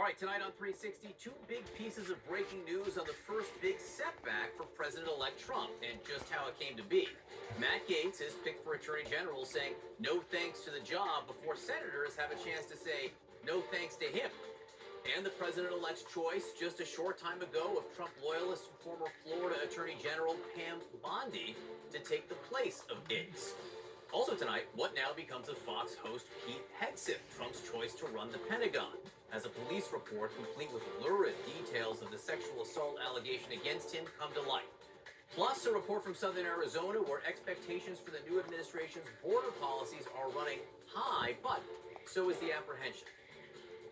All right, tonight on 360, two big pieces of breaking news on the first big setback for President-elect Trump and just how it came to be. Matt Gaetz is picked for Attorney General, saying no thanks to the job before senators have a chance to say no thanks to him. And the president-elect's choice just a short time ago of Trump loyalist former Florida Attorney General Pam Bondi to take the place of Gaetz. Also tonight, what now becomes of Fox host Pete Hegseth, Trump's choice to run the Pentagon, as a police report complete with lurid details of the sexual assault allegation against him come to light. Plus, a report from southern Arizona where expectations for the new administration's border policies are running high, but so is the apprehension.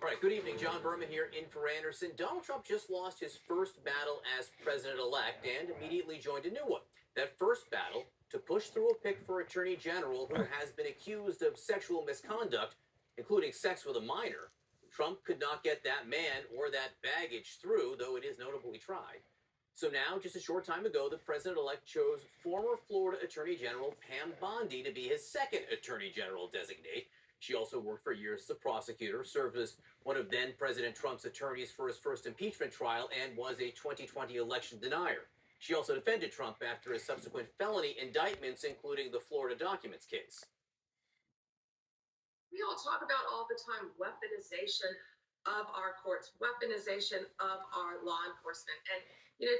All right, good evening. John Berman here in for Anderson. Donald Trump just lost his first battle as president-elect and immediately joined a new one. That first battle to push through a pick for Attorney General who has been accused of sexual misconduct, including sex with a minor. Trump could not get that man or that baggage through, though it is notable he tried. So now, just a short time ago, the president-elect chose former Florida Attorney General Pam Bondi to be his second Attorney General designate. She also worked for years as a prosecutor, served as one of then-President Trump's attorneys for his first impeachment trial, and was a 2020 election denier. She also defended Trump after his subsequent felony indictments, including the Florida documents case. We all talk about all the time weaponization of our courts, weaponization of our law enforcement. And,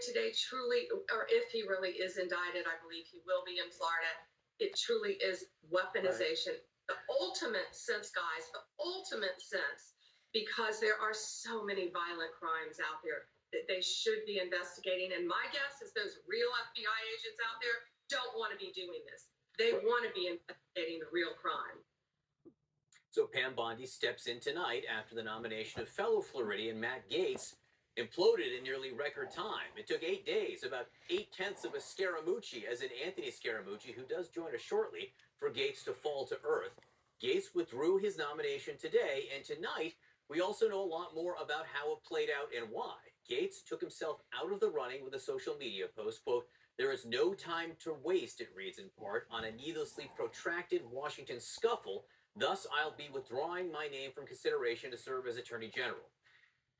today truly, or if he really is indicted, I believe he will be in Florida, it truly is weaponization. Right. The ultimate sense, guys, the ultimate sense, because there are so many violent crimes out there that they should be investigating. And my guess is those real FBI agents out there don't want to be doing this. They want to be investigating the real crime. So Pam Bondi steps in tonight after the nomination of fellow Floridian Matt Gaetz imploded in nearly record time. It took 8 days, about 8/10 of a Scaramucci, as in Anthony Scaramucci, who does join us shortly, for Gaetz to fall to earth. Gaetz withdrew his nomination today, and tonight we also know a lot more about how it played out and why. Gaetz took himself out of the running with a social media post, quote, "There is no time to waste," it reads in part, "on a needlessly protracted Washington scuffle. Thus, I'll be withdrawing my name from consideration to serve as Attorney General."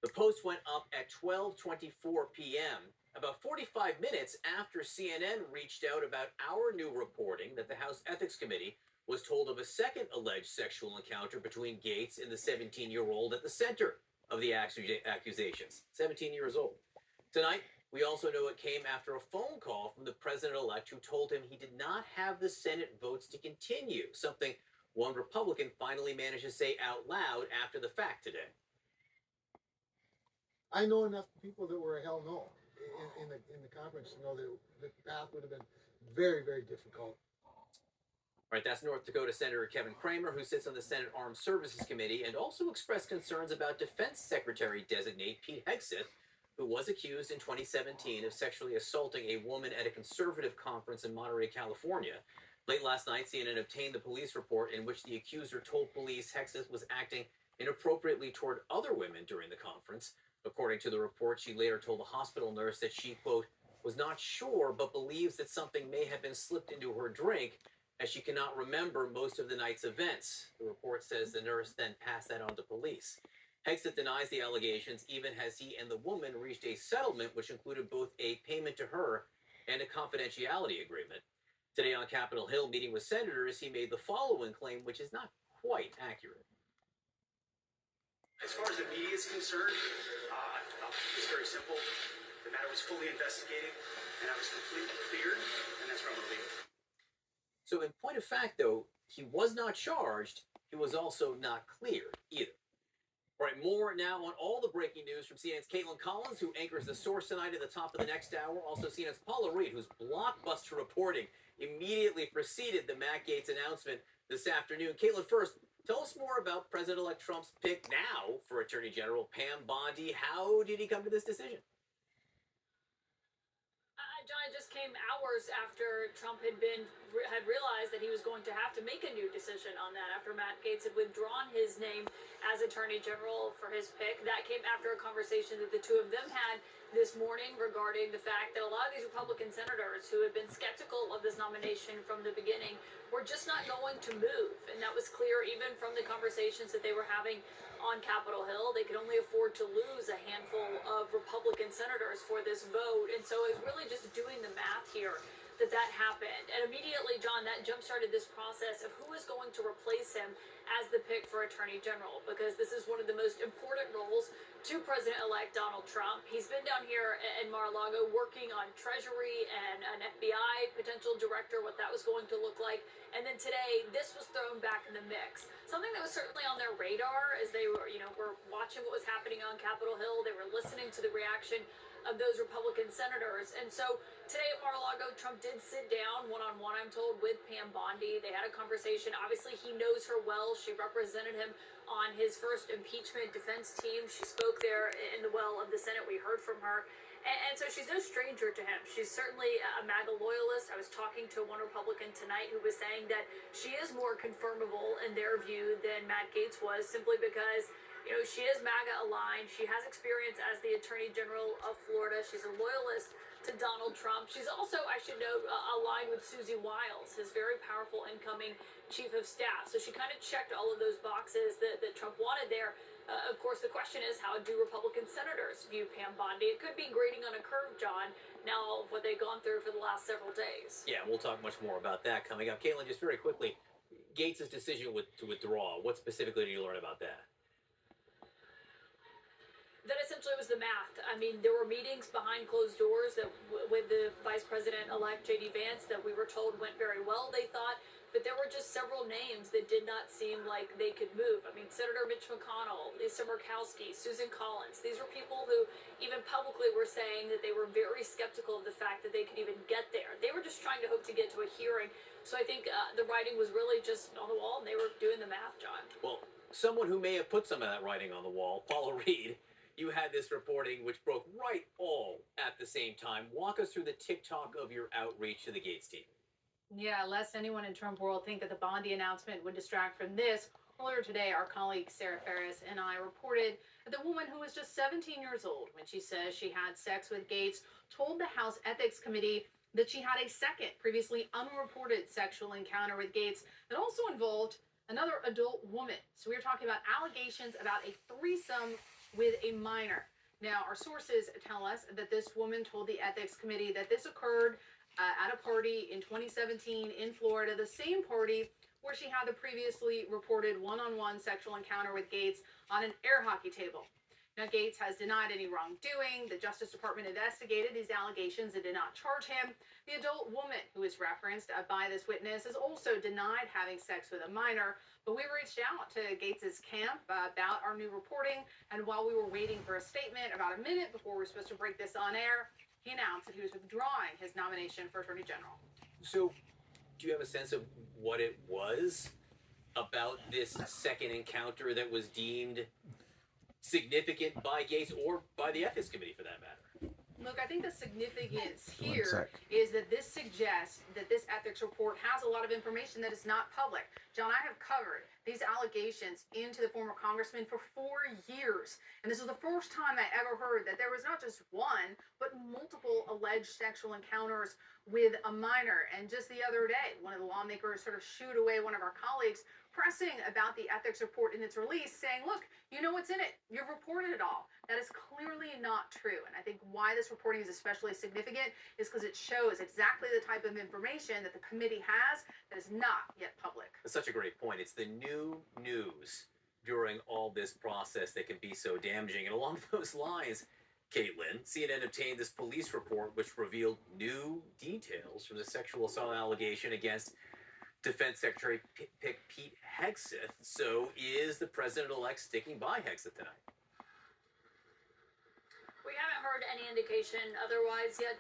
The post went up at 12:24 p.m., about 45 minutes after CNN reached out about our new reporting that the House Ethics Committee was told of a second alleged sexual encounter between Gaetz and the 17-year-old at the center of the accusations. 17 years old. Tonight, we also know it came after a phone call from the president-elect who told him he did not have the Senate votes to continue, something one Republican finally managed to say out loud after the fact today. I know enough people that were a hell no in the conference to know that the path would have been very, very difficult. All right, that's North Dakota Senator Kevin Cramer, who sits on the Senate Armed Services Committee and also expressed concerns about Defense Secretary-designate Pete Hegseth, who was accused in 2017 of sexually assaulting a woman at a conservative conference in Monterey, California. Late last night, CNN obtained the police report in which the accuser told police Hegseth was acting inappropriately toward other women during the conference. According to the report, she later told a hospital nurse that she, quote, was not sure but believes that something may have been slipped into her drink as she cannot remember most of the night's events. The report says the nurse then passed that on to police. Hegseth denies the allegations, even as he and the woman reached a settlement which included both a payment to her and a confidentiality agreement. Today on Capitol Hill, meeting with senators, he made the following claim, which is not quite accurate. As far as the media is concerned, it's very simple. The matter was fully investigated, and I was completely cleared, and that's where I'm going to leave it. So in point of fact, though, he was not charged. He was also not cleared either. All right, more now on all the breaking news from CNN's Caitlin Collins, who anchors The Source tonight at the top of the next hour. Also CNN's Paula Reed, whose blockbuster reporting immediately preceded the Matt Gaetz announcement this afternoon. Caitlin, first, tell us more about President-elect Trump's pick now for Attorney General Pam Bondi. How did he come to this decision? John, it just came hours after Trump had realized that he was going to have to make a new decision on that after Matt Gaetz had withdrawn his name as Attorney General for his pick. That came after a conversation that the two of them had this morning regarding the fact that a lot of these Republican senators who had been skeptical of this nomination from the beginning were just not going to move. And that was clear even from the conversations that they were having on Capitol Hill. They could only afford to lose a handful of Republican senators for this vote. And so it's really just doing the math here that happened. And immediately, John, that jump-started this process of who is going to replace him as the pick for Attorney General, because this is one of the most important roles to President-elect Donald Trump. He's been down here in Mar-a-Lago working on Treasury and an FBI potential director, what that was going to look like. And then today, this was thrown back in the mix. Something that was certainly on their radar as they were, were watching what was happening on Capitol Hill. They were listening to the reaction of those Republican senators. And so today at Mar-a-Lago, Trump did sit down one-on-one, I'm told, with Pam Bondi. They had a conversation. Obviously, he knows her well. She represented him on his first impeachment defense team. She spoke there in the well of the Senate. We heard from her. And so she's no stranger to him. She's certainly a MAGA loyalist. I was talking to one Republican tonight who was saying that she is more confirmable in their view than Matt Gaetz was, simply because she is MAGA aligned. She has experience as the Attorney General of Florida. She's a loyalist to Donald Trump. She's also, I should note, aligned with Susie Wiles, his very powerful incoming chief of staff. So she kind of checked all of those boxes that Trump wanted there. Of course, the question is, how do Republican senators view Pam Bondi? It could be grading on a curve, John, now what they've gone through for the last several days. Yeah, we'll talk much more about that coming up. Caitlin, just very quickly, Gates' decision to withdraw, what specifically did you learn about that? That essentially was the math. I mean, there were meetings behind closed doors that with the Vice President-elect J.D. Vance that we were told went very well, they thought, but there were just several names that did not seem like they could move. I mean, Senator Mitch McConnell, Lisa Murkowski, Susan Collins, these were people who even publicly were saying that they were very skeptical of the fact that they could even get there. They were just trying to hope to get to a hearing. So I think the writing was really just on the wall, and they were doing the math, John. Well, someone who may have put some of that writing on the wall, Paula Reed, you had this reporting which broke right all at the same time. Walk us through the TikTok of your outreach to the Gaetz team. Yeah, lest anyone in Trump world think that the Bondi announcement would distract from this, earlier today, our colleague Sarah Ferris and I reported that the woman who was just 17 years old when she says she had sex with Gaetz told the House Ethics Committee that she had a second, previously unreported sexual encounter with Gaetz that also involved another adult woman. So we were talking about allegations about a threesome with a minor. Now, our sources tell us that this woman told the Ethics Committee that this occurred at a party in 2017 in Florida, the same party where she had the previously reported one-on-one sexual encounter with Gaetz on an air hockey table. Now, Gaetz has denied any wrongdoing. The Justice Department investigated these allegations and did not charge him. The adult woman who is referenced by this witness has also denied having sex with a minor. But we reached out to Gaetz's camp about our new reporting, and while we were waiting for a statement about a minute before we were supposed to break this on air, he announced that he was withdrawing his nomination for Attorney General. So, do you have a sense of what it was about this second encounter that was deemed significant by Gaetz or by the Ethics Committee, for that matter? Look, I think the significance here is that this suggests that this ethics report has a lot of information that is not public. John, I have covered these allegations into the former congressman for 4 years. And this is the first time I ever heard that there was not just one, but multiple alleged sexual encounters with a minor. And just the other day, one of the lawmakers sort of shooed away one of our colleagues pressing about the ethics report in its release, saying, look, you know what's in it. You've reported it all. That is clearly not true. And I think why this reporting is especially significant is because it shows exactly the type of information that the committee has that is not yet public. That's such a great point. It's the new news during all this process that can be so damaging. And along those lines, Caitlin, CNN obtained this police report which revealed new details from the sexual assault allegation against Defense Secretary Pete Hegseth. So is the president-elect sticking by Hegseth tonight? We haven't heard any indication otherwise yet.